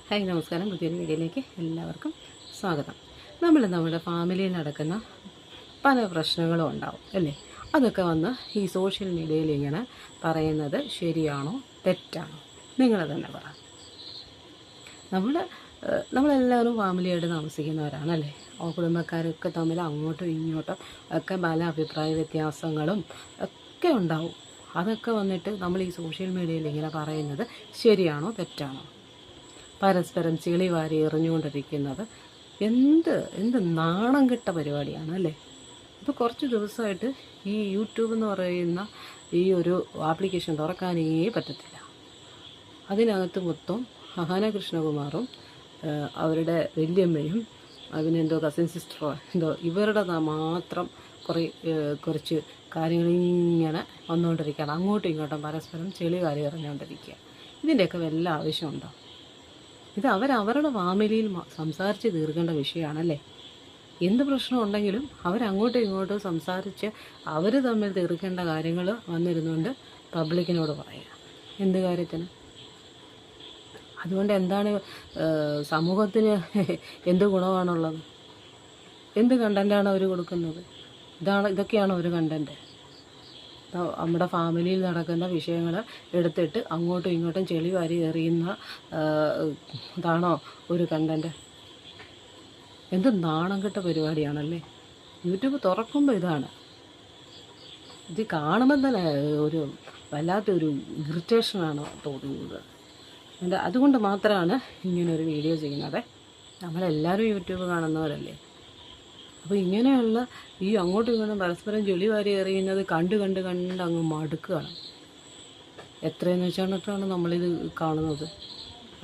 Hi നമസ്കാരം. പുതിയൊരു വീഡിയോയിലേക്ക് എല്ലാവർക്കും സ്വാഗതം. നമ്മുടെ ഫാമിലിയിൽ നടക്കുന്ന പല പ്രശ്നങ്ങളും ഉണ്ടാവും അല്ലേ? അതൊക്കെ വന്ന് ഈ സോഷ്യൽ മീഡിയയിൽ ഇങ്ങനെ പറയുന്നത് ശരിയാണോ തെറ്റാണോ? നിങ്ങൾ തന്നെ പറ. നമ്മളെല്ലാവരും ഫാമിലിയായിട്ട് താമസിക്കുന്നവരാണല്ലേ? കുടുംബക്കാരൊക്കെ തമ്മിൽ അങ്ങോട്ടും ഇങ്ങോട്ടും ഒക്കെ പല അഭിപ്രായ വ്യത്യാസങ്ങളും ഒക്കെ ഉണ്ടാവും. അതൊക്കെ വന്നിട്ട് നമ്മൾ ഈ സോഷ്യൽ മീഡിയയിൽ ഇങ്ങനെ പറയുന്നത് ശരിയാണോ തെറ്റാണോ? പരസ്പരം ചെളി വാരി എറിഞ്ഞുകൊണ്ടിരിക്കുന്നത് എന്ത് നാണം കെട്ട പരിപാടിയാണ് അല്ലേ? ഇപ്പോൾ കുറച്ച് ദിവസമായിട്ട് ഈ യൂട്യൂബ് എന്ന് പറയുന്ന ഈ ഒരു ആപ്ലിക്കേഷൻ തുറക്കാനേ പറ്റത്തില്ല. അതിനകത്ത് മൊത്തം അഹാന കൃഷ്ണകുമാറും അവരുടെ വല്യമ്മയും അതിനെന്തോ കസിൻ സിസ്റ്ററോ എന്തോ ഇവരുടെ മാത്രം കുറച്ച് കാര്യങ്ങളിങ്ങനെ വന്നുകൊണ്ടിരിക്കുകയാണ്. അങ്ങോട്ടും ഇങ്ങോട്ടും പരസ്പരം ചെളി വാരി എറിഞ്ഞുകൊണ്ടിരിക്കുക. ഇതിൻ്റെയൊക്കെ വല്ല ആവശ്യമുണ്ടോ? ഇത് അവരവരുടെ ഫാമിലിയിൽ സംസാരിച്ച് തീർക്കേണ്ട വിഷയമാണല്ലേ? എന്ത് പ്രശ്നം ഉണ്ടെങ്കിലും അവരങ്ങോട്ടും ഇങ്ങോട്ടും സംസാരിച്ച് അവർ തമ്മിൽ തീർക്കേണ്ട കാര്യങ്ങൾ വന്നിരുന്നുകൊണ്ട് പബ്ലിക്കിനോട് പറയുക. എന്ത് കാര്യത്തിന്? അതുകൊണ്ട് എന്താണ് സമൂഹത്തിന് എന്ത് ഗുണമാണുള്ളത്? എന്ത് കണ്ടൻറ്റാണ് അവർ കൊടുക്കുന്നത്? ഇതൊക്കെയാണ് ഒരു കണ്ടൻറ്റ്. നമ്മുടെ ഫാമിലിയിൽ നടക്കുന്ന വിഷയങ്ങൾ എടുത്തിട്ട് അങ്ങോട്ടും ഇങ്ങോട്ടും ചെളി വാരി എറിയുന്ന ഇതാണോ ഒരു കണ്ടൻറ്റ്? എന്ത് നാണം കെട്ട പരിപാടിയാണല്ലേ? യൂട്യൂബ് തുറക്കുമ്പോൾ ഇത് കാണുമ്പോൾ തന്നെ ഒരു വല്ലാത്തൊരു ഇറിറ്റേഷനാണ് തോന്നുന്നത്. അതുകൊണ്ട് മാത്രമാണ് ഇങ്ങനൊരു വീഡിയോ ചെയ്യുന്നത്. നമ്മളെല്ലാവരും യൂട്യൂബ് കാണുന്നവരല്ലേ? അപ്പോൾ ഇങ്ങനെയുള്ള ഈ അങ്ങോട്ടും ഇങ്ങോട്ടും പരസ്പരം ചെളി വാരി എറിയുന്നത് കണ്ട് അങ്ങ് മടുക്കുകയാണ്. എത്രയെന്ന് വെച്ചിട്ടാണ് നമ്മളിത് കാണുന്നത്.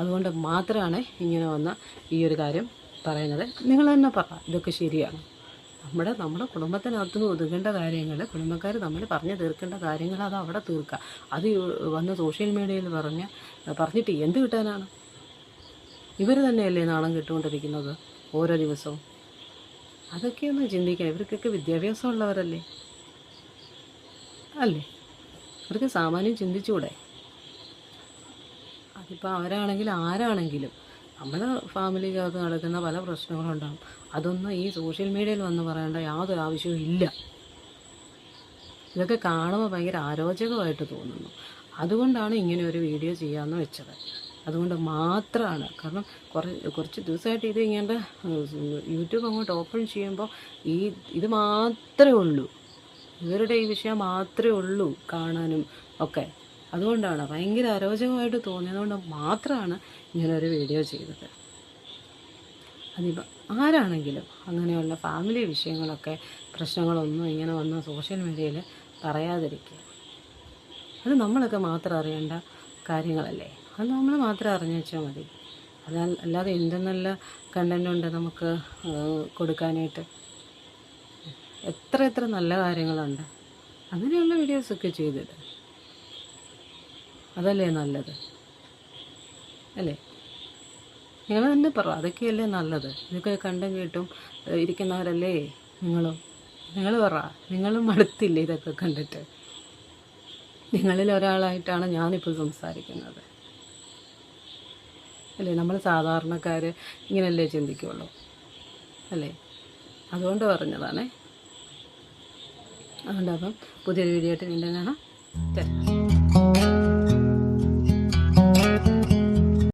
അതുകൊണ്ട് മാത്രമാണ് ഇങ്ങനെ വന്ന ഈ ഒരു കാര്യം പറയുന്നത്. നിങ്ങൾ തന്നെ പറ, ഇതൊക്കെ ശരിയാണ്? നമ്മുടെ കുടുംബത്തിനകത്ത് ഒതുങ്ങേണ്ട കാര്യങ്ങൾ, കുടുംബക്കാർ തമ്മിൽ പറഞ്ഞു തീർക്കേണ്ട കാര്യങ്ങൾ അത് അവിടെ തീർക്കുക. അത് വന്ന് സോഷ്യൽ മീഡിയയിൽ പറഞ്ഞിട്ട് എന്ത് കിട്ടാനാണ്? ഇവർ തന്നെയല്ലേ നാണം കെട്ടുകൊണ്ടിരിക്കുന്നത് ഓരോ ദിവസവും? അതൊക്കെയൊന്ന് ചിന്തിക്കണം. ഇവർക്കൊക്കെ വിദ്യാഭ്യാസം ഉള്ളവരല്ലേ അല്ലേ? ഇവർക്ക് സാമാന്യം ചിന്തിച്ചുകൂടെ? അതിപ്പോൾ അവരാണെങ്കിലും ആരാണെങ്കിലും നമ്മുടെ ഫാമിലിക്കകത്ത് നടക്കുന്ന പല പ്രശ്നങ്ങളുണ്ടാകും. അതൊന്നും ഈ സോഷ്യൽ മീഡിയയിൽ വന്ന് പറയേണ്ട യാതൊരു ആവശ്യവും ഇല്ല. ഇതൊക്കെ കാണുമ്പോൾ ഭയങ്കര അരോചകമായിട്ട് തോന്നുന്നു. അതുകൊണ്ടാണ് ഇങ്ങനെ ഒരു വീഡിയോ ചെയ്യാമെന്ന് വെച്ചത്. അതുകൊണ്ട് മാത്രമാണ്. കാരണം കുറച്ച് ദിവസമായിട്ട് ഇത് ഇങ്ങനെ യൂട്യൂബ് അങ്ങോട്ട് ഓപ്പൺ ചെയ്യുമ്പോൾ ഇത് മാത്രമേ ഉള്ളൂ, ഇവരുടെ ഈ വിഷയം മാത്രമേ ഉള്ളൂ കാണാനും ഒക്കെ. അതുകൊണ്ടാണ് ഭയങ്കര അരോചകമായിട്ട് തോന്നിയതുകൊണ്ട് മാത്രമാണ് ഇങ്ങനൊരു വീഡിയോ ചെയ്തത്. അതിപ്പോൾ ആരാണെങ്കിലും അങ്ങനെയുള്ള ഫാമിലി വിഷയങ്ങളൊക്കെ പ്രശ്നങ്ങളൊന്നും ഇങ്ങനെ വന്ന സോഷ്യൽ മീഡിയയിൽ പറയാതിരിക്കുക. അത് നമ്മളൊക്കെ മാത്രം അറിയേണ്ട കാര്യങ്ങളല്ലേ? അത് നമ്മൾ മാത്രം അറിഞ്ഞു വെച്ചാൽ മതി. അല്ലാതെ എന്തെന്നല്ല കണ്ടൻറ്റുണ്ട് നമുക്ക് കൊടുക്കാനായിട്ട്. എത്ര നല്ല കാര്യങ്ങളുണ്ട്. അങ്ങനെയുള്ള വീഡിയോസൊക്കെ ചെയ്തിട്ട് അതല്ലേ നല്ലത് അല്ലേ? നിങ്ങൾ തന്നെ പറ, അതൊക്കെയല്ലേ നല്ലത്? ഇതൊക്കെ കണ്ടും കേട്ടും ഇരിക്കുന്നവരല്ലേ നിങ്ങൾ പറ. നിങ്ങളും മടുത്തില്ലേ ഇതൊക്കെ കണ്ടിട്ട്? നിങ്ങളിൽ ഒരാളായിട്ടാണ് ഞാനിപ്പോൾ സംസാരിക്കുന്നത് അല്ലേ? നമ്മൾ സാധാരണക്കാർ ഇങ്ങനെയല്ലേ ചിന്തിക്കുള്ളൂ അല്ലേ? അതുകൊണ്ട് പറഞ്ഞതാണേ. അതുകൊണ്ടപ്പം പുതിയൊരു വീഡിയോ ആയിട്ട് വീണ്ടും കാണാം.